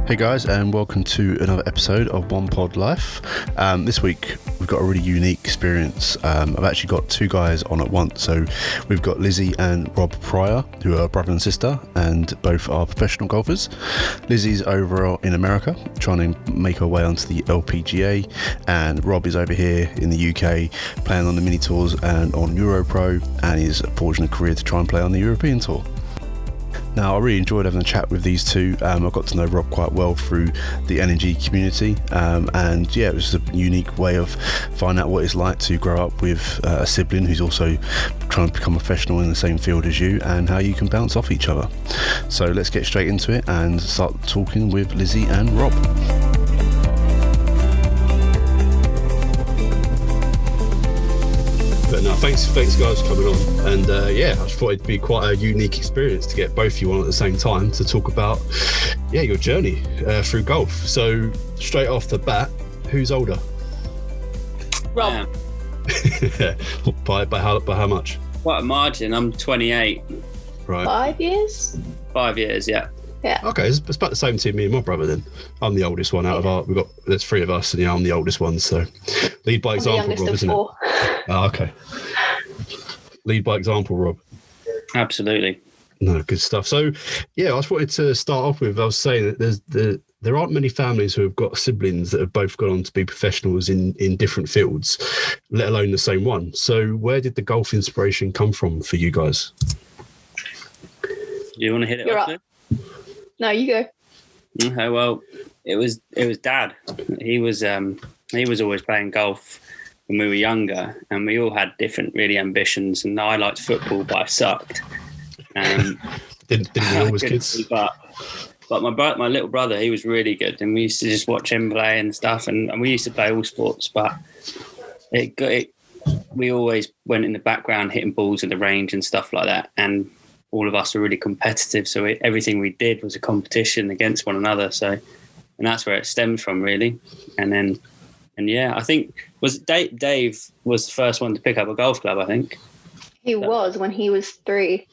Hey guys, and welcome to another episode of One Pod Life. This week we've got a really unique experience. I've actually got two guys on at once. So we've got Lizzy and Rob Prior, who are brother and sister, and both are professional golfers. Lizzy's over in America trying to make her way onto the LPGA, and Rob is over here in the UK playing on the mini tours and on EuroPro, and is forging a career to try and play on the European Tour. Now, I really enjoyed having a chat with these two. I got to know Rob quite well through the LNG community, and yeah, it was a unique way of finding out what it's like to grow up with a sibling who's also trying to become a professional in the same field as you, and how you can bounce off each other. So let's get straight into it and start talking with Lizzy and Rob. But no, thanks guys for coming on, and yeah, I just thought it'd be quite a unique experience to get both of you on at the same time to talk about your journey through golf. So straight off the bat, who's older? Rob. by how much? Quite a margin. I'm 28. Right. 5 years? 5 years, yeah. Yeah. Okay, it's about the same to me and my brother then. I'm the oldest one out of there's three of us, and I'm the oldest one, so lead by example, Rob, isn't four. it? Oh, okay. Lead by example, Rob. Absolutely. No, good stuff. So, yeah, I just wanted to start off with, I was saying that there aren't many families who have got siblings that have both gone on to be professionals in different fields, let alone the same one. So where did the golf inspiration come from for you guys? Do you want to hit it You're off up. No, you go. Okay, well, it was Dad. He was always playing golf when we were younger, and we all had different really ambitions. And I liked football, but I sucked. Didn't we always kids? But my little brother, he was really good, and we used to just watch him play and stuff. And we used to play all sports, but we always went in the background hitting balls in the range and stuff like that. And all of us were really competitive, so everything we did was a competition against one another. So, and that's where it stemmed from, really. And yeah, I think Dave was the first one to pick up a golf club. I think He was when he was 3.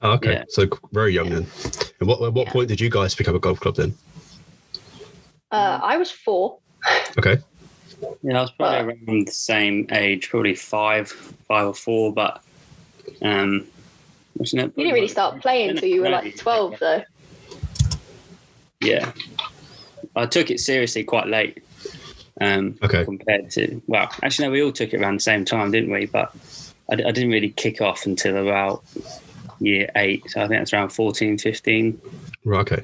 Oh, okay, Yeah. so very young then. And what point did you guys pick up a golf club then? I was 4. Okay. Yeah, I was probably around the same age, probably five or 4. But You didn't really start playing until you were like 12, though. Yeah, I took it seriously quite late. Okay. Compared to, well, actually, no, we all took it around the same time, didn't we? But I didn't really kick off until about year 8. So I think that's around 14, 15. Right. Okay.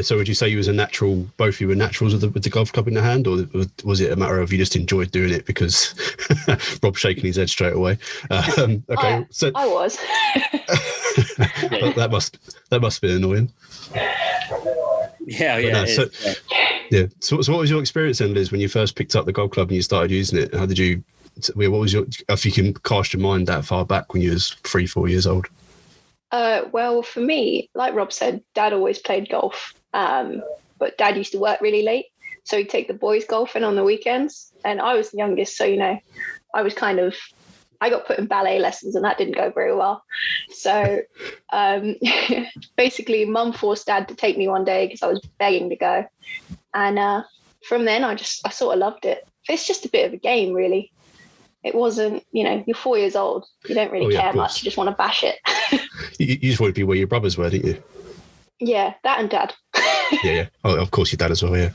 So would you say you was a natural? Both of you were naturals with the golf club in the hand, or was it a matter of you just enjoyed doing it because Rob's shaking his head straight away? Okay. I was. that must be annoying. Yeah. No, So So what was your experience then, Liz, when you first picked up the golf club and you started using it? How did you? What was your? If you can cast your mind that far back when you was 3-4 years old. Well, for me, like Rob said, Dad always played golf, but Dad used to work really late, so he'd take the boys golfing on the weekends, and I was the youngest, so I was I got put in ballet lessons, and that didn't go very well. So basically, Mum forced Dad to take me one day because I was begging to go, and from then I sort of loved it. It's just a bit of a game, really. It wasn't, you're 4 years old. You don't really care much. You just want to bash it. You just wanted to be where your brothers were, didn't you? Yeah, that and Dad. Yeah. Oh, of course, your dad as well. Yeah.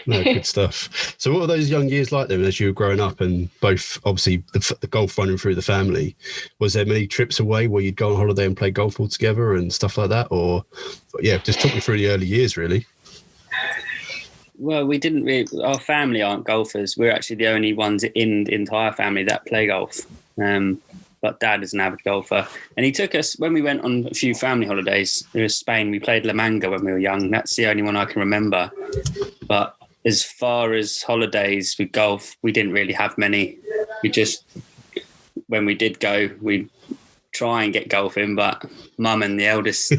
No, good stuff. So, what were those young years like then, as you were growing up, and both obviously the golf running through the family? Was there many trips away where you'd go on holiday and play golf all together and stuff like that, or just talk me through the early years, really. Well, we didn't really. Our family aren't golfers. We're actually the only ones in the entire family that play golf. But Dad is an avid golfer, and he took us when we went on a few family holidays. It was Spain. We played La Manga when we were young. That's the only one I can remember. But as far as holidays with golf, we didn't really have many. We just, when we did go, we try and get golf in, but Mum and the eldest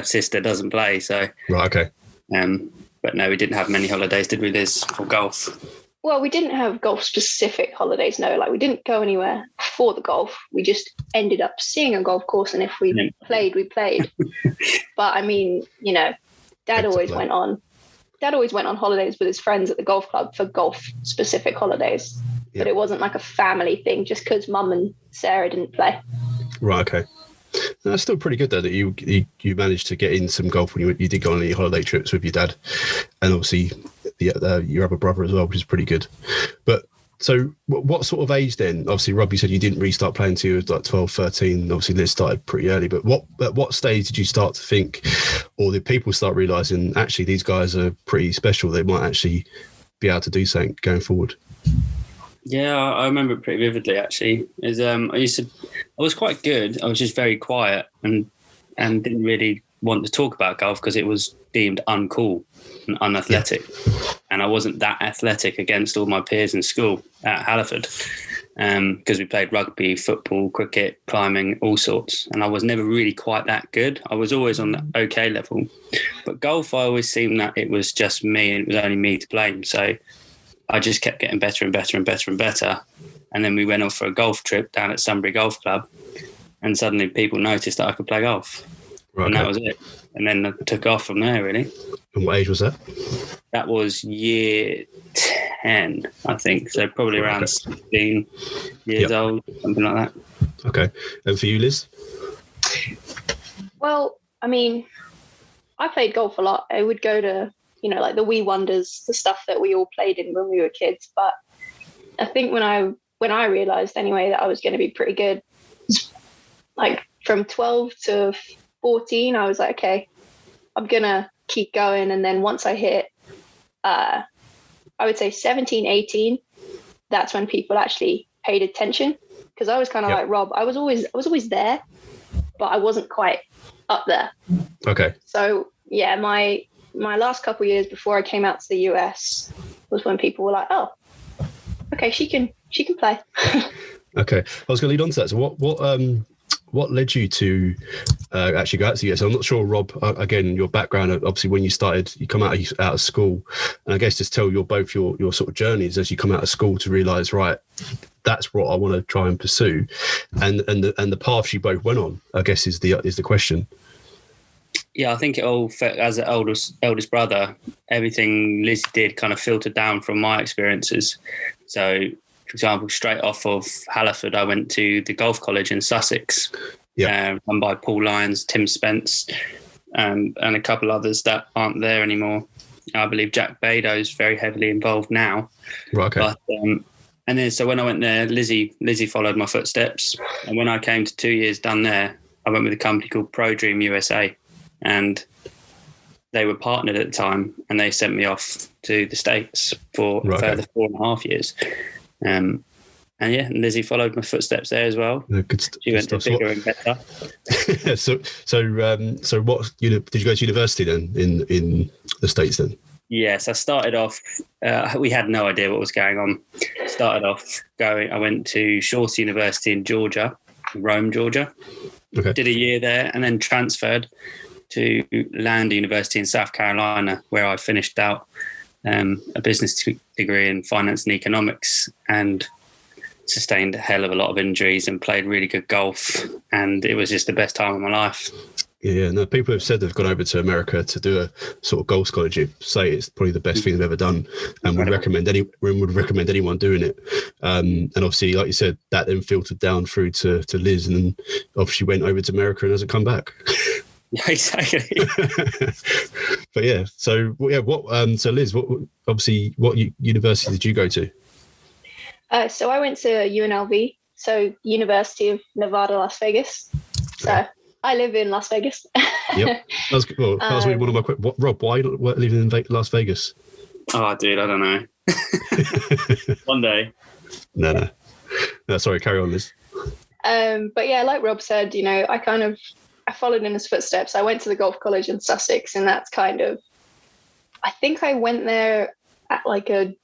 sister doesn't play. So Right. Okay. But no, we didn't have many holidays, did we, Liz, for golf? Well, we didn't have golf-specific holidays, no. Like, we didn't go anywhere for the golf. We just ended up seeing a golf course, and if we played, we played. But, I mean, Dad always went on. Dad always went on holidays with his friends at the golf club for golf specific holidays, but it wasn't like a family thing just because Mum and Sarah didn't play. Right. Okay. That's still pretty good though that you managed to get in some golf when you did go on any holiday trips with your dad, and obviously your other brother as well, which is pretty good. But so what sort of age then? Obviously, Rob, you said you didn't really start playing until you were like 12, 13. Obviously, Liz started pretty early. But at what stage did you start to think, or did people start realising actually these guys are pretty special? They might actually be able to do something going forward. Yeah, I remember it pretty vividly actually. I was quite good. I was just very quiet and didn't really want to talk about golf because it was deemed uncool and unathletic. And I wasn't that athletic against all my peers in school at Halliford because we played rugby, football, cricket, climbing, all sorts. And I was never really quite that good. I was always on the okay level. But golf, I always seemed that it was just me and it was only me to blame. So I just kept getting better and better and better and better. And then we went off for a golf trip down at Sunbury Golf Club. And suddenly people noticed that I could play golf. Right, and that was it. And then I took off from there, really. And what age was that? That was year 10, I think. So probably around 16 years old, something like that. Okay. And for you, Liz? Well, I mean, I played golf a lot. I would go to, like the Wee Wonders, the stuff that we all played in when we were kids. But I think when I realised anyway that I was going to be pretty good, like from 12 to 14, I was like, okay, I'm going to keep going. And then once I hit, I would say 17, 18, that's when people actually paid attention. Because I was kind of like Rob, I was always there, but I wasn't quite up there. Okay. So yeah, my last couple of years before I came out to the US was when people were like, oh, okay, she can play. Okay. I was going to lead on to that. So what led you to actually go out to the US? I'm not sure, Rob, again, your background, obviously when you started, you come out of school, and I guess just tell both your sort of journeys as you come out of school to realise, right, that's what I want to try and pursue. And the paths you both went on, I guess, is the question. Yeah, I think it all, as an eldest brother, everything Lizzy did kind of filtered down from my experiences. So, for example, straight off of Halliford, I went to the golf college in Sussex, run by Paul Lyons, Tim Spence, and a couple others that aren't there anymore. I believe Jack Bado's very heavily involved now. Right, okay. But, and then, so when I went there, Lizzy followed my footsteps. And when I came to 2 years done there, I went with a company called Pro Dream USA. And they were partnered at the time, and they sent me off to the States for a further 4.5 years. And Lizzy followed my footsteps there as well. She went to bigger and better. So what? Did you go to university then in the States then? Yes, I started off. We had no idea what was going on. I went to Shaw's University in Georgia, Rome, Georgia. Okay. Did a year there, and then transferred to Lander University in South Carolina, where I finished out a business degree in finance and economics, and sustained a hell of a lot of injuries and played really good golf, and it was just the best time of my life. Yeah, no, people have said they've gone over to America to do a sort of golf scholarship, say it's probably the best thing they've ever done, and would recommend anyone doing it. And obviously, like you said, that then filtered down through to Liz, and obviously went over to America and hasn't come back. Yeah, exactly. But yeah, so Liz, what university did you go to? So I went to UNLV, so University of Nevada, Las Vegas. So I live in Las Vegas. Yep. That was really one of my questions. Rob, why living in Las Vegas? Oh, dude, I don't know. One day. No. Sorry, carry on, Liz. But yeah, like Rob said, I followed in his footsteps. I went to the golf college in Sussex, and that's I think I went there at like a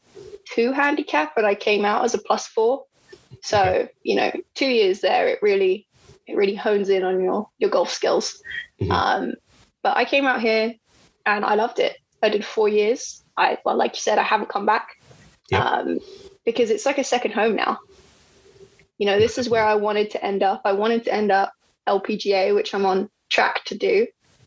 2 handicap, but I came out as a +4. So, 2 years there, it really hones in on your golf skills. Mm-hmm. But I came out here and I loved it. I did 4 years. Like you said, I haven't come back. Yep. Because it's like a second home now. This is where I wanted to end up. I wanted to end up LPGA, which I'm on track to do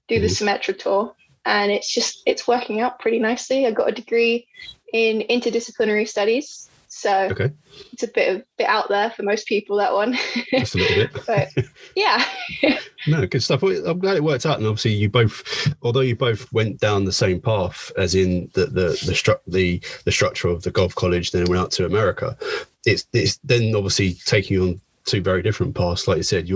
the Symetra Tour. and it's working out pretty nicely. I got a degree in interdisciplinary studies, so it's a bit out there for most people, that one. Just a little bit. But yeah. No, good stuff. Well, I'm glad it worked out. And obviously you both, although you both went down the same path, as in the structure of the golf college, then went out to America, it's then obviously taking you on two very different paths. Like you said,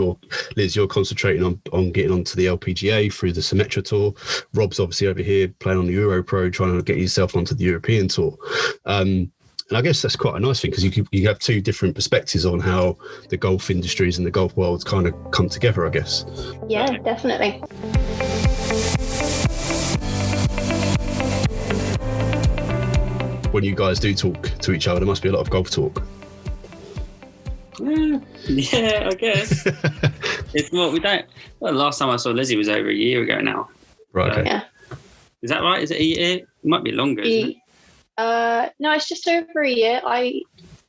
Liz, you're concentrating on getting onto the LPGA through the Symetra Tour. Rob's obviously over here playing on the EuroPro, trying to get yourself onto the European Tour. And I guess that's quite a nice thing, because you have two different perspectives on how the golf industries and the golf worlds kind of come together, I guess. Yeah, definitely. When you guys do talk to each other, there must be a lot of golf talk. Yeah, I guess. It's more, we don't. Well, the last time I saw Lizzy was over a year ago now. Right. Okay. Yeah. Is that right? Is it a year? It might be longer, isn't it? No, it's just over a year.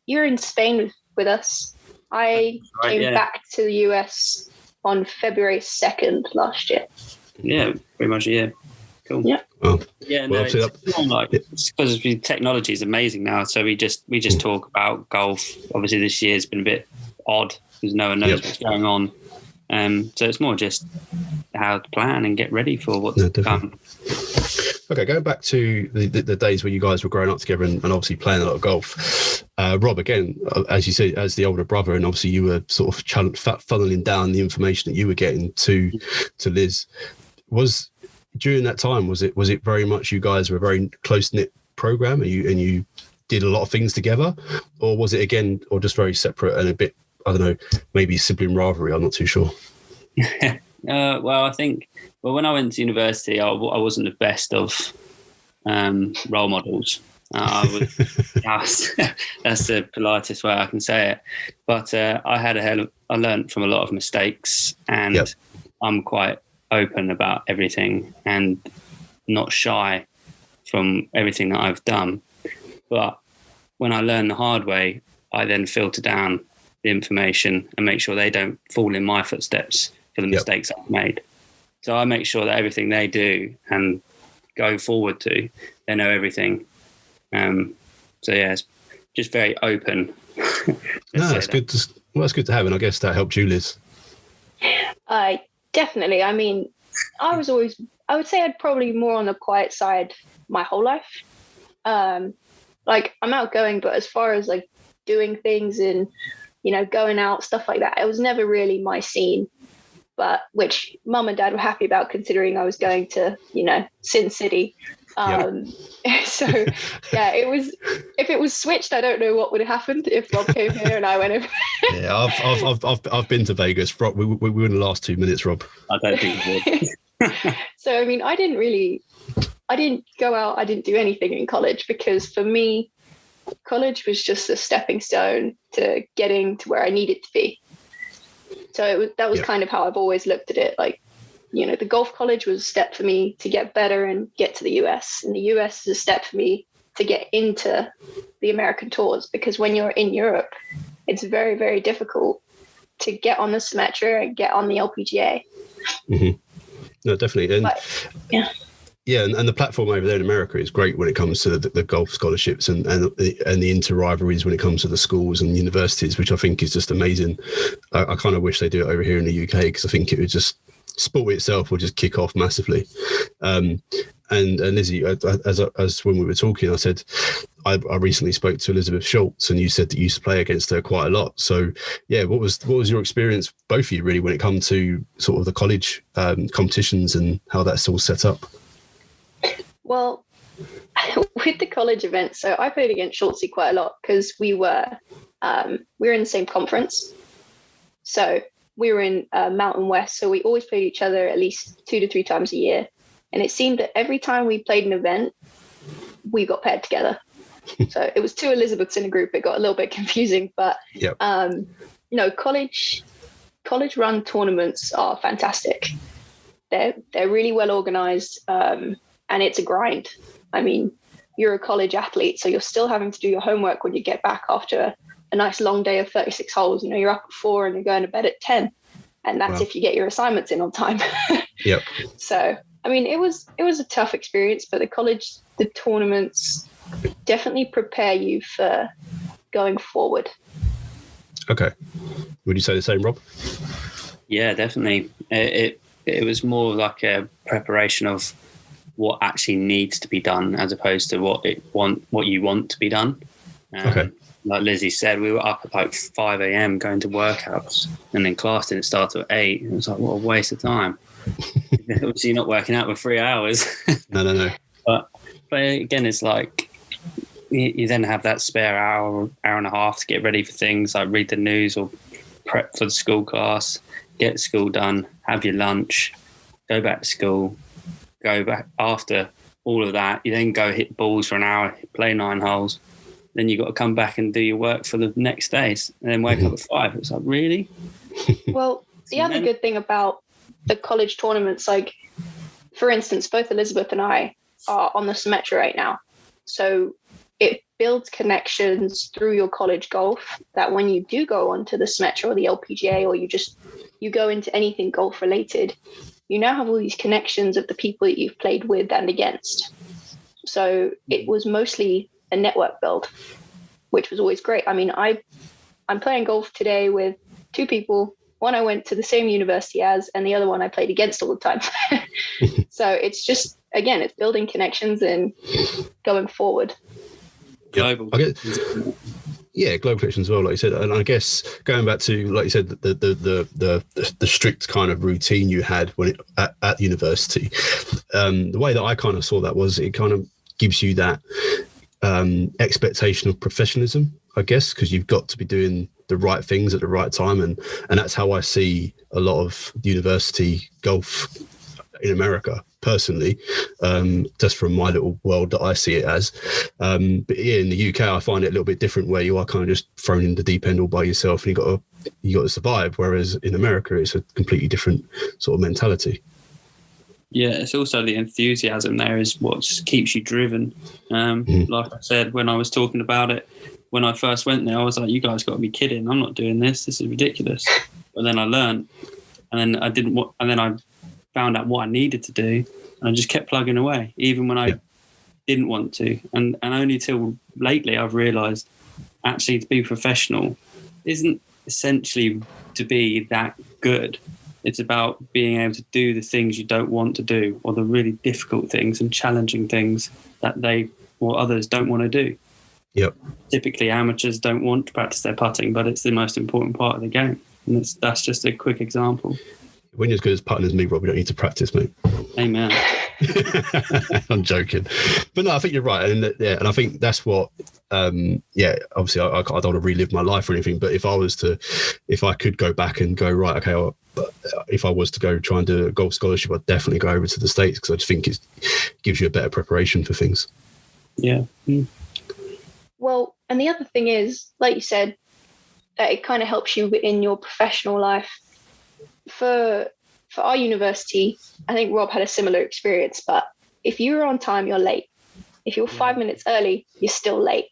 You were in Spain with us. I came back to the US on February 2nd last year. Yeah, pretty much a year. Cool. Yeah. Oh. Yeah, no, it's because technology is amazing now. So we just talk about golf. Obviously, this year's been a bit odd because no one knows what's going on. So it's more just how to plan and get ready for what's to come. Okay, going back to the days where you guys were growing up together and obviously playing a lot of golf. Rob, again, as you say, as the older brother, and obviously you were sort of funneling down the information that you were getting to Liz. During that time, was it very much you guys were a very close-knit program and you did a lot of things together, or was it again, or just very separate and a bit, I don't know, maybe sibling rivalry? I'm not too sure. Well, I think, when I went to university, I wasn't the best of role models. That's the politest way I can say it. But I learned from a lot of mistakes, and I'm quite open about everything and not shy from everything that I've done. But when I learn the hard way, I then filter down the information and make sure they don't fall in my footsteps for the mistakes I've made. So I make sure that everything they do and go forward to, they know everything. So yeah, it's just very open. That's good. That's good to have, and I guess that helped you, Liz. Definitely. I mean, I would say I'd probably more on the quiet side my whole life. Like, I'm outgoing, but as far as like doing things and, going out, stuff like that, it was never really my scene. But which mum and dad were happy about, considering I was going to, Sin City. So yeah, if it was switched, I don't know what would have happened if Rob came here and I went over. Yeah, I've been to Vegas. Rob, we wouldn't last 2 minutes, Rob. I don't think it would. So I mean, I didn't go out, I didn't do anything in college, because for me, college was just a stepping stone to getting to where I needed to be. So that was kind of how I've always looked at it. Like, the golf college was a step for me to get better and get to the US. And the US is a step for me to get into the American tours, because when you're in Europe, it's very, very difficult to get on the Symetra and get on the LPGA. Mm-hmm. No, definitely. And and the platform over there in America is great when it comes to the golf scholarships and the inter-rivalries when it comes to the schools and universities, which I think is just amazing. I kind of wish they do it over here in the UK, because I think it would just, sport itself will just kick off massively. And Lizzy, as when we were talking, I said I recently spoke to Elizabeth Schultz, and you said that you used to play against her quite a lot. So yeah, what was your experience, both of you, really, when it comes to sort of the college competitions and how that's all set up? Well, with the college events, so I played against Schultzy quite a lot, because we were in the same conference. So we were in Mountain West, so we always played each other at least 2 to 3 times a year. And it seemed that every time we played an event, we got paired together. So it was 2 Elizabeths in a group. It got a little bit confusing, but college run tournaments are fantastic. They're really well organized, and it's a grind. I mean, you're a college athlete, so you're still having to do your homework when you get back after a nice long day of 36 holes. You're up at 4 and you're going to bed at 10, and that's if you get your assignments in on time. Yep. So I mean, it was a tough experience, but the tournaments definitely prepare you for going forward. Okay. Would you say the same, Rob? Yeah, definitely. It was more like a preparation of what actually needs to be done as opposed to what you want to be done. Okay. Like Lizzy said, we were up at like 5 a.m. going to workouts, and then class didn't start till 8. It was like, what a waste of time. Obviously, you're not working out for 3 hours. No. But again, it's like you then have that spare hour and a half to get ready for things like read the news or prep for the school class, get school done, have your lunch, go back to school, go back after all of that. You then go hit balls for an hour, play 9 holes. Then you've got to come back and do your work for the next days and then wake up at 5. It's like, really? Well, the other good thing about the college tournaments, like, for instance, both Elizabeth and I are on the Symetra right now. So it builds connections through your college golf that when you do go onto the Symetra or the LPGA, or you go into anything golf related, you now have all these connections of the people that you've played with and against. So it was mostly a network build, which was always great. I mean, I'm playing golf today with 2 people. One I went to the same university as, and the other one I played against all the time. So it's just, again, it's building connections and going forward. Global. Yeah, global connections as well, like you said. And I guess going back to, like you said, the strict kind of routine you had when at university, the way that I kind of saw that was it kind of gives you that expectation of professionalism, I guess, because you've got to be doing the right things at the right time, and that's how I see a lot of university golf in America personally, just from my little world that I see it as. But yeah, in the UK I find it a little bit different, where you are kind of just thrown in the deep end all by yourself and you got to survive, whereas in America it's a completely different sort of mentality. Yeah, it's also the enthusiasm there is what just keeps you driven. Like I said, when I was talking about it, when I first went there, I was like, you guys got to be kidding. I'm not doing this. This is ridiculous. But then I learned, and then I found out what I needed to do, and I just kept plugging away, even when I didn't want to. And only till lately I've realised actually to be professional isn't essentially to be that good. It's about being able to do the things you don't want to do, or the really difficult things and challenging things that they or others don't want to do. Yep. Typically, amateurs don't want to practice their putting, but it's the most important part of the game. And that's just a quick example. When you're as good as putting as me, Rob, we don't need to practice, mate. Amen. I'm joking, but no, I think you're right, and I think that's what. Obviously, I don't want to relive my life or anything, but if I could go back and go right, okay, well, if I was to go try and do a golf scholarship, I'd definitely go over to the States, because I just think it gives you a better preparation for things. Yeah. Mm. Well, and the other thing is, like you said, that it kind of helps you in your professional life. For our university, I think Rob had a similar experience, but if you were on time, you're late. If you're 5 minutes early, you're still late.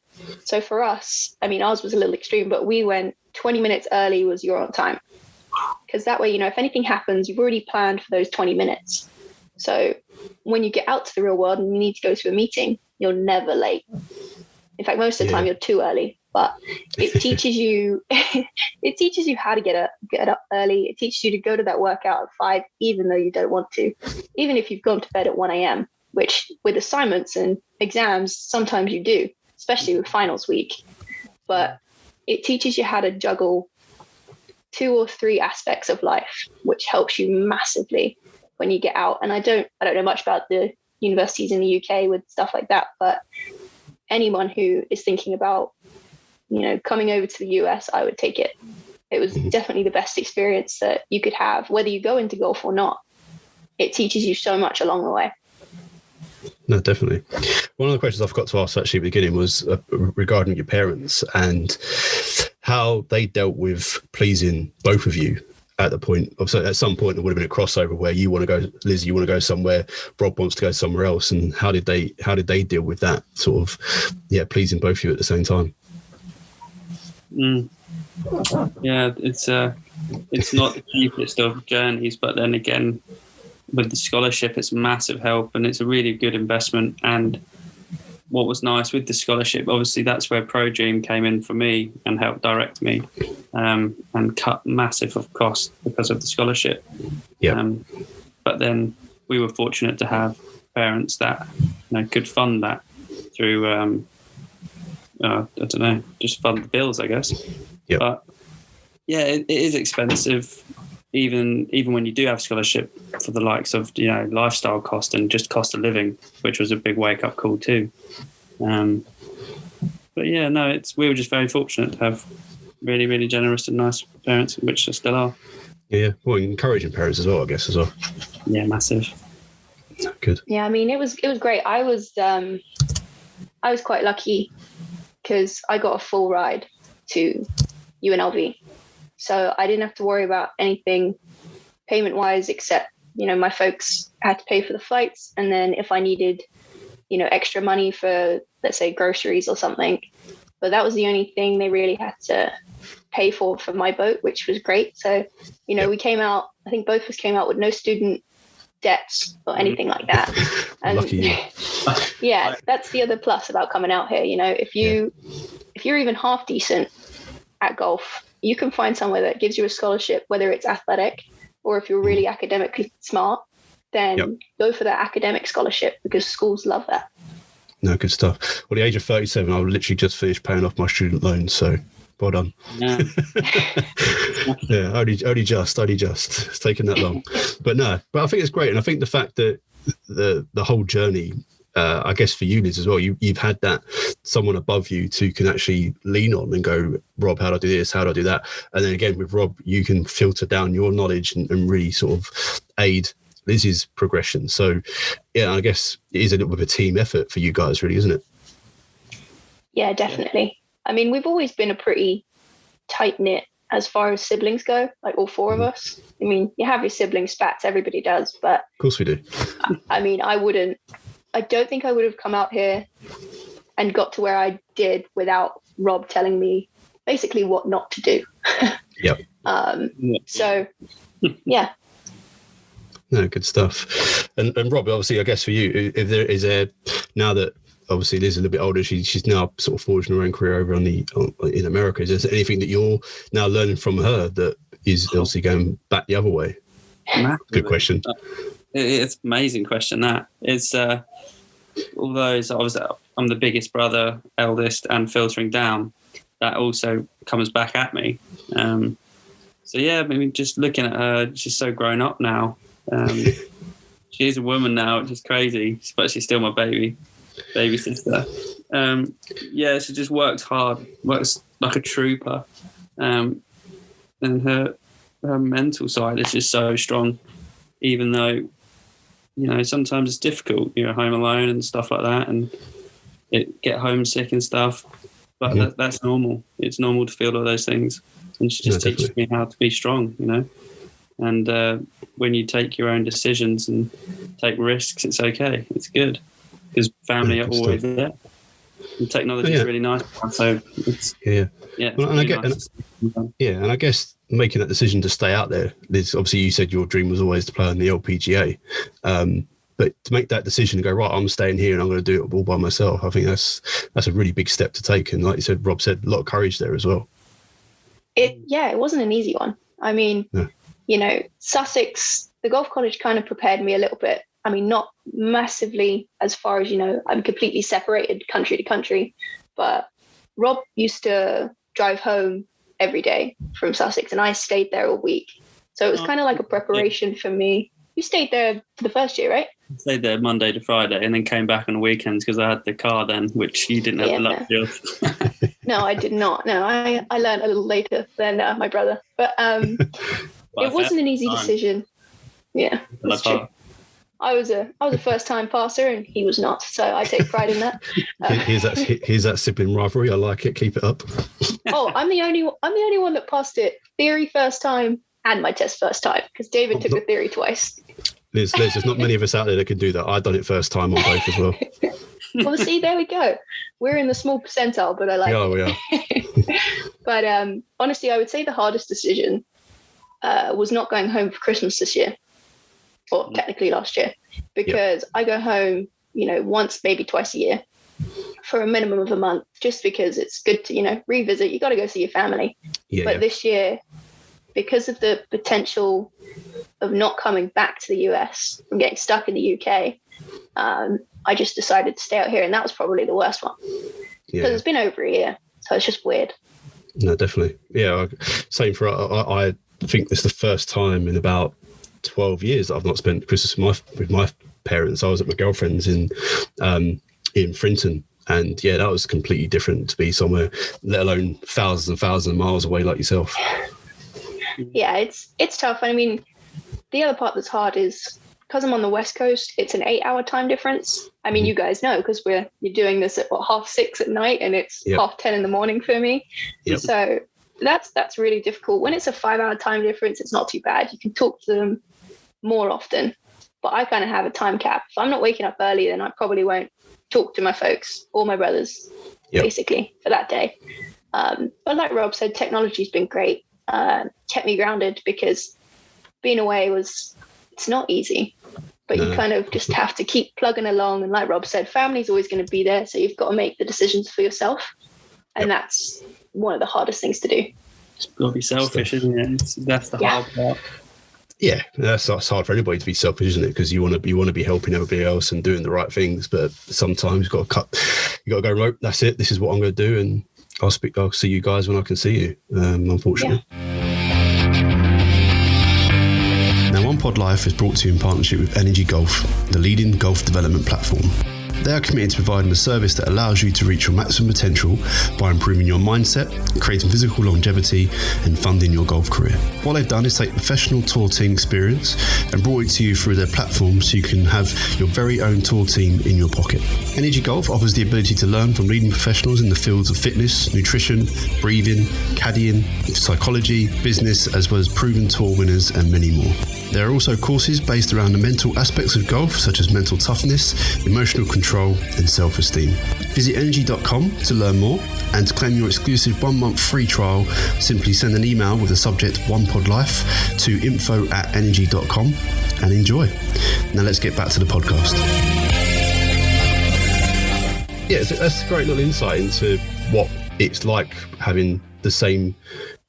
So for us, I mean, ours was a little extreme, but we went 20 minutes early was you're on time. Because that way, if anything happens, you've already planned for those 20 minutes. So when you get out to the real world and you need to go to a meeting, you're never late. In fact, most of the time you're too early. But it teaches you how to get up early. It teaches you to go to that workout at 5, even though you don't want to, even if you've gone to bed at 1 a.m., which with assignments and exams, sometimes you do, especially with finals week. But it teaches you how to juggle 2 or 3 aspects of life, which helps you massively when you get out. And I don't know much about the universities in the UK with stuff like that, but anyone who is thinking about coming over to the US, I would take it. It was definitely the best experience that you could have, whether you go into golf or not. It teaches you so much along the way. No, definitely. One of the questions I forgot to ask actually at the beginning was regarding your parents and how they dealt with pleasing both of you at the point. So at some point there would have been a crossover where you want to go, Lizzy, you want to go somewhere, Rob wants to go somewhere else. And how did they deal with that sort of, pleasing both of you at the same time? Yeah, it's not the cheapest of journeys, but then again, with the scholarship, it's a massive help and it's a really good investment. And what was nice with the scholarship, obviously that's where Pro Dream came in for me and helped direct me, and cut massive of cost because of the scholarship. Yeah. But then we were fortunate to have parents that could fund that through I don't know, just fund the bills, I guess. Yeah. But yeah, it is expensive, even when you do have scholarship, for the likes of lifestyle cost and just cost of living, which was a big wake up call too. But yeah, no, we were just very fortunate to have really, really generous and nice parents, which they still are. Yeah. Well, encouraging parents as well, I guess, as well. Yeah, massive. Good. Yeah, I mean, it was great. I was quite lucky because I got a full ride to UNLV, so I didn't have to worry about anything payment wise, except my folks had to pay for the flights, and then if I needed extra money for, let's say, groceries or something, but that was the only thing they really had to pay for my boat, which was great. So we came out, I think both of us came out with no student debts or anything like that. And Lucky you. yeah, that's the other plus about coming out here. If you're even half decent at golf, you can find somewhere that gives you a scholarship, whether it's athletic or if you're really academically smart, then go for that academic scholarship, because schools love that. No, good stuff. Well, the age of 37, I've literally just finished paying off my student loans, so well done. Yeah. Yeah, only just. It's taken that long. But I think it's great. And I think the fact that the whole journey, I guess for you, Liz, as well, you've had that someone above you to can actually lean on and go, Rob, how do I do this? How do I do that? And then again, with Rob, you can filter down your knowledge and really sort of aid Lizzy's progression. So, yeah, I guess it is a little bit of a team effort for you guys, really, isn't it? Yeah, definitely. I mean, we've always been a pretty tight-knit as far as siblings go, like all four of us. I mean, you have your sibling spats, everybody does, but Of course we do. I mean, I don't think I would have come out here and got to where I did without Rob telling me basically what not to do. Yep. So, yeah. No, good stuff. And Rob, obviously, I guess for you, if there is now that obviously Liz is a little bit older, she's now sort of forging her own career over in America. Is there anything that you're now learning from her that is obviously going back the other way? Good question. It's an amazing question. That it's although I'm the biggest brother, eldest, and filtering down, that also comes back at me. So yeah, I mean, just looking at her, she's so grown up now. She is a woman now, which is crazy, but she's still my baby sister. Yeah, she just works hard, works like a trooper, and her mental side is just so strong, even though sometimes it's difficult. You're home alone and stuff like that, and get homesick and stuff. But that's normal. It's normal to feel all those things, and she just teaches me how to be strong. And when you take your own decisions and take risks, it's okay. It's good because family are always there. And technology is really nice. So it's, Well, and I guess making that decision to stay out there, Liz, obviously you said your dream was always to play on the LPGA. But to make that decision and go, right, I'm staying here and I'm going to do it all by myself, I think that's a really big step to take. And like you said, Rob said, a lot of courage there as well. It wasn't an easy one. I mean, Sussex, the golf college kind of prepared me a little bit. I mean, not massively as far as, I'm completely separated country to country, but Rob used to drive home every day from Sussex and I stayed there all week. So it was kind of like a preparation for me. You stayed there for the first year, right? I stayed there Monday to Friday and then came back on the weekends because I had the car then, which you didn't have the luxury of. No, I did not. No, I learned a little later than my brother. But it wasn't an easy decision. Yeah, that's true. I was a first time passer and he was not, so I take pride in that. Here's that sibling rivalry. I like it. Keep it up. Oh, I'm the only one that passed it theory first time and my test first time because David took the theory twice. Liz, there's not many of us out there that can do that. I've done it first time on both as well. Well, see, there we go. We're in the small percentile, but I like it. We are. But honestly, I would say the hardest decision was not going home for Christmas this year. or technically last year, because I go home, once, maybe twice a year for a minimum of a month, just because it's good to, revisit. You got to go see your family. But this year, because of the potential of not coming back to the US and getting stuck in the UK, I just decided to stay out here. And that was probably the worst one, because it's been over a year. So it's just weird. No, definitely. Yeah. Same for, I think this is the first time in about 12 years that I've not spent Christmas with my parents. I was at my girlfriend's in Frinton. And that was completely different to be somewhere, let alone thousands and thousands of miles away like yourself. Yeah, it's tough. I mean, the other part that's hard is because I'm on the West Coast, it's an 8-hour time difference. I mean, you guys know, because you're doing this at 6:30 at night, and it's 10:30 in the morning for me. So that's really difficult. When it's a 5-hour time difference, it's not too bad. You can talk to them more often, but I kind of have a time cap. If I'm not waking up early, then I probably won't talk to my folks or my brothers, basically, for that day. But like Rob said, technology's been great. Kept me grounded, because being away it's not easy, but you kind of just have to keep plugging along. And like Rob said, family's always going to be there. So you've got to make the decisions for yourself. And that's one of the hardest things to do. It's got to be selfish, isn't it? That's the hard part. Yeah, that's hard for anybody to be selfish, isn't it? Because you want to be helping everybody else and doing the right things, but sometimes you got to go, right, that's it. This is what I'm going to do, and I'll see you guys when I can see you. Unfortunately. Now, One Pod Life is brought to you in partnership with Energy Golf, the leading golf development platform. They are committed to providing a service that allows you to reach your maximum potential by improving your mindset, creating physical longevity, and funding your golf career. What they've done is take professional tour team experience and brought it to you through their platform, so you can have your very own tour team in your pocket. Energy Golf offers the ability to learn from leading professionals in the fields of fitness, nutrition, breathing, caddying, psychology, business, as well as proven tour winners and many more. There are also courses based around the mental aspects of golf, such as mental toughness, emotional control, and self-esteem. Visit energy.com to learn more, and to claim your exclusive 1-month free trial, simply send an email with the subject OnePodLife to info@energy.com and enjoy. Now let's get back to the podcast. Yeah, that's a great little insight into what it's like having the same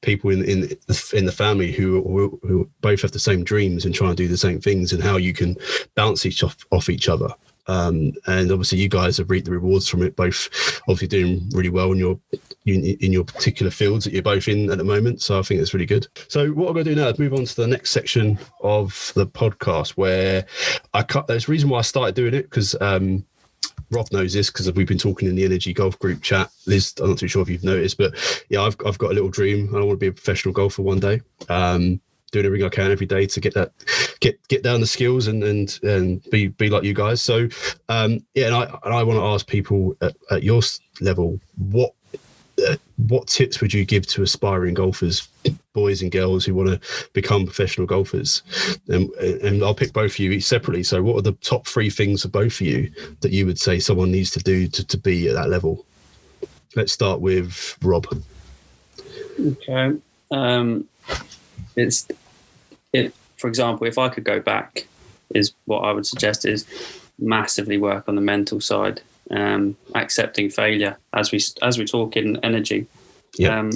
people in the family who both have the same dreams and try and do the same things, and how you can bounce off each other. And obviously you guys have reaped the rewards from it, both obviously doing really well in your particular fields that you're both in at the moment. So I think it's really good. So what I'm going to do now is move on to the next section of the podcast, where there's a reason why I started doing it, because Rob knows this, because we've been talking in the Energy Golf group chat. Liz, I'm not too sure if you've noticed, but yeah, I've got a little dream. I want to be a professional golfer one day. Doing everything I can every day to get down the skills and be like you guys. So and I want to ask people at your level, what tips would you give to aspiring golfers, boys and girls who want to become professional golfers? And I'll pick both of you each separately. So what are the top 3 things for both of you that you would say someone needs to do to be at that level? Let's start with Rob. Okay. For example, if I could go back, is what I would suggest is massively work on the mental side, accepting failure, as we talk in Energy. Yeah.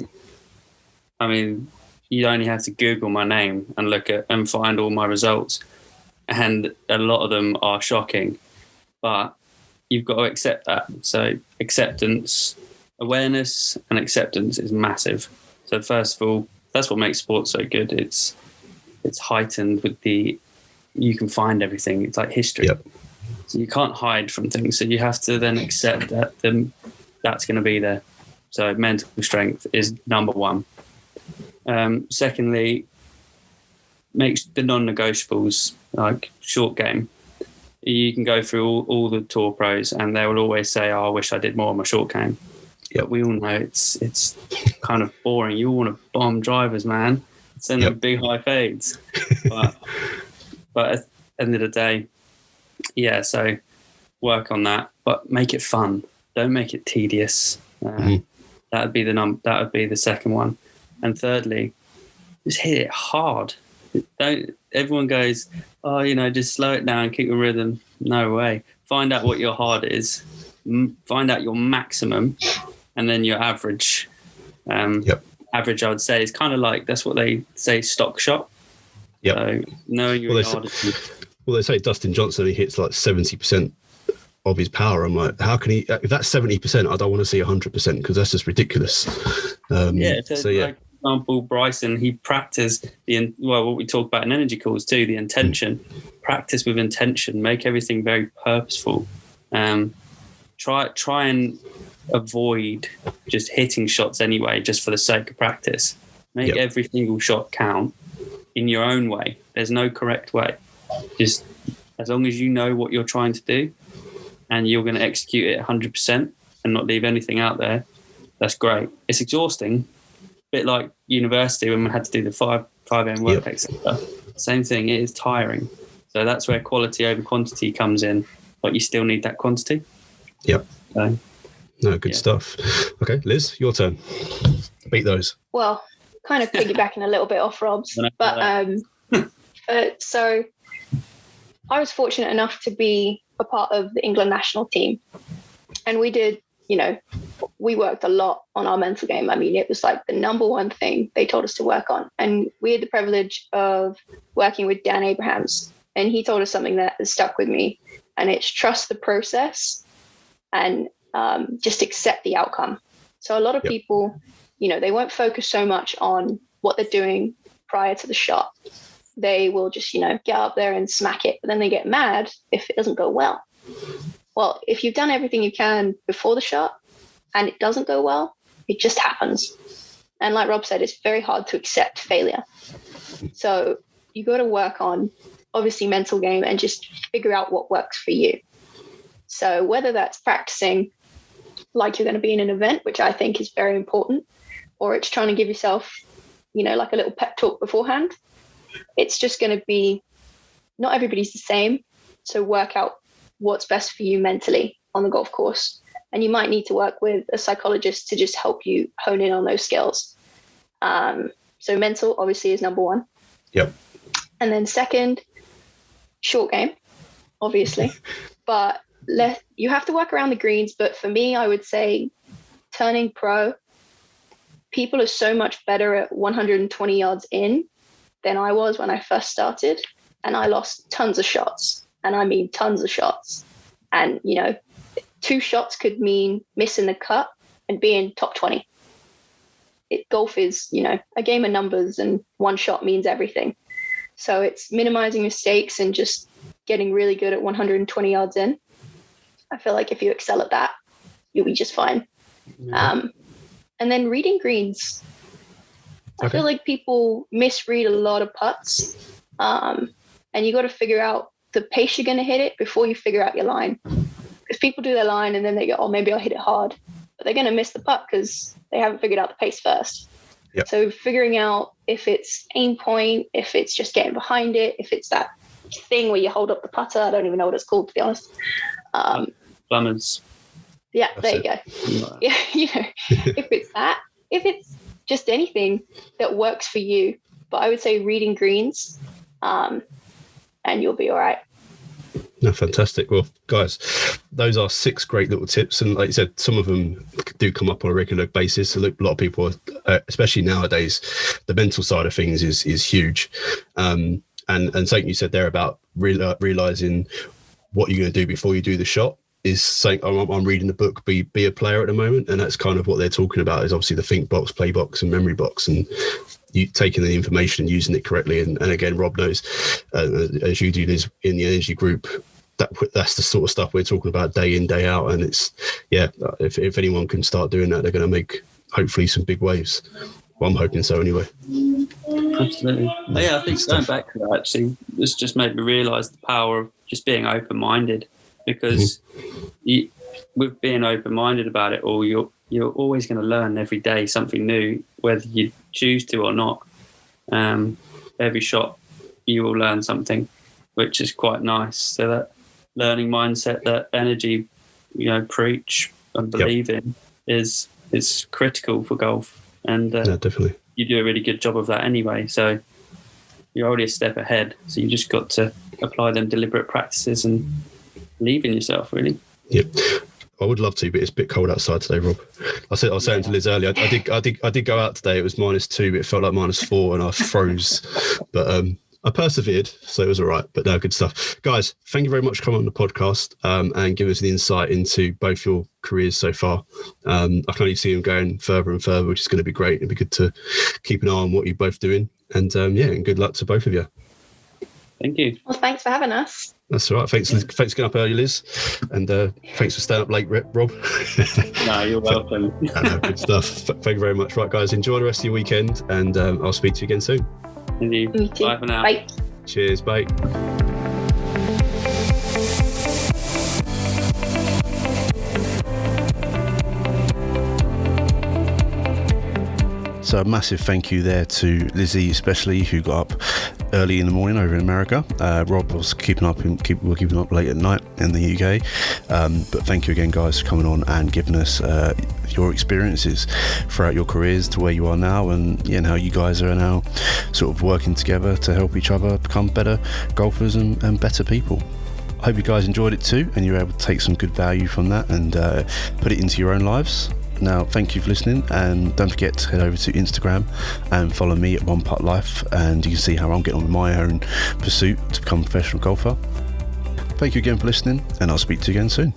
I mean, you only have to Google my name and look at and find all my results, and a lot of them are shocking, but you've got to accept that. So acceptance, awareness and acceptance is massive. So first of all, that's what makes sports so good. It's heightened with you can find everything. It's like history. Yep. So you can't hide from things. So you have to then accept that that's going to be there. So mental strength is number 1. Secondly, make the non-negotiables, like short game. You can go through all the tour pros and they will always say, I wish I did more on my short game. Yep. But we all know it's kind of boring. You all want to bomb drivers, man. Send them big high fades. But at the end of the day, yeah, so work on that, but make it fun. Don't make it tedious. That would be the second one. And thirdly, just hit it hard. Don't. Everyone goes, oh, just slow it down, keep the rhythm. No way. Find out what your hard is. Find out your maximum, and then your average. Average, I would say, is kind of like, that's what they say, stock shot. Yeah. So knowing your hardest. Well, they say Dustin Johnson, he hits like 70% of his power. I'm like, how can he? If that's 70%, I don't want to see 100% because that's just ridiculous. Like, for example, Bryson, he practiced what we talk about in energy calls too, the intention. Practice with intention. Make everything very purposeful. Try and avoid just hitting shots anyway, just for the sake of practice. Make every single shot count in your own way. There's no correct way. Just as long as you know what you're trying to do and you're going to execute it 100% and not leave anything out there, that's great. It's exhausting, a bit like university when we had to do the 5 a.m. work, etc. Same thing, it is tiring. So that's where quality over quantity comes in, but you still need that quantity. Yep. So, no, good stuff. Okay, Liz, your turn. Beat those. Well, kind of piggybacking a little bit off Rob's, but so I was fortunate enough to be a part of the England national team, and we did, we worked a lot on our mental game. I mean, it was like the number one thing they told us to work on, and we had the privilege of working with Dan Abrahams, and he told us something that has stuck with me, and it's trust the process and just accept the outcome. So a lot of people, they won't focus so much on what they're doing prior to the shot. They will just, get up there and smack it, but then they get mad if it doesn't go well. Well, if you've done everything you can before the shot and it doesn't go well, it just happens. And like Rob said, it's very hard to accept failure. So you got to work on, obviously, mental game and just figure out what works for you. So whether that's practicing like you're going to be in an event, which I think is very important, or it's trying to give yourself, like a little pep talk beforehand, it's just going to be, not everybody's the same. So work out what's best for you mentally on the golf course. And you might need to work with a psychologist to just help you hone in on those skills. So mental obviously is number one. Yep. And then second, short game, obviously. But you have to work around the greens. But for me, I would say turning pro, people are so much better at 120 yards in than I was when I first started. And I lost tons of shots. And I mean tons of shots. And, 2 shots could mean missing the cut and being top 20. Golf is, a game of numbers, and 1 shot means everything. So it's minimizing mistakes and just getting really good at 120 yards in. I feel like if you excel at that, you'll be just fine. And then reading greens. I feel like people misread a lot of putts. And you got to figure out the pace you're going to hit it before you figure out your line. Because people do their line and then they go, oh, maybe I'll hit it hard. But they're going to miss the putt because they haven't figured out the pace first. Yep. So figuring out if it's aim point, if it's just getting behind it, if it's that thing where you hold up the putter. I don't even know what it's called, to be honest. Plumbers. Yeah, there you go. Yeah, if it's that, if it's just anything that works for you. But I would say reading greens, and you'll be all right. No, fantastic. Well, guys, those are 6 great little tips. And like you said, some of them do come up on a regular basis. So a lot of people, especially nowadays, the mental side of things is huge. And something you said there about realizing what you're going to do before you do the shot is saying, I'm reading the book, be a player at the moment. And that's kind of what they're talking about, is obviously the think box, play box and memory box, and you taking the information and using it correctly. And again, Rob knows, as you do this in the energy group, that's the sort of stuff we're talking about day in, day out. And it's, if anyone can start doing that, they're going to make hopefully some big waves. Well, I'm hoping so anyway. Absolutely. I think going back to that, actually, this just made me realise the power of just being open-minded, because with being open-minded about it all, you're always going to learn every day something new, whether you choose to or not. Every shot you will learn something, which is quite nice. So that learning mindset, that energy, preach and believe in is critical for golf. And definitely. You do a really good job of that anyway. So you're already a step ahead. So you just got to apply them deliberate practices and believe in yourself, really. Yeah. I would love to, but it's a bit cold outside today, Rob. I was saying to Liz earlier, I did go out today. It was -2, but it felt like -4, and I froze. But I persevered, so it was all right. But no, good stuff, guys. Thank you very much for coming on the podcast and giving us the insight into both your careers so far. I can only see them going further and further, which is going to be great. It'd be good to keep an eye on what you're both doing, and and good luck to both of you. Thank you. Well, thanks for having us. That's all right. Thanks for getting up early, Liz, and thanks for staying up late, Rob. No, you're welcome. Good stuff. Thank you very much. Right, guys, enjoy the rest of your weekend, and I'll speak to you again soon. Thank you. Bye for now. Bye. Cheers, bye. So a massive thank you there to Lizzy, especially, who got up early in the morning over in America. Rob was keeping up late at night in the UK. But thank you again, guys, for coming on and giving us your experiences throughout your careers to where you are now, and how you guys are now sort of working together to help each other become better golfers and better people. I hope you guys enjoyed it too, and you're able to take some good value from that and put it into your own lives. Now, thank you for listening, and don't forget to head over to Instagram and follow me at One Putt Life, and you can see how I'm getting on with my own pursuit to become a professional golfer. Thank you again for listening, and I'll speak to you again soon.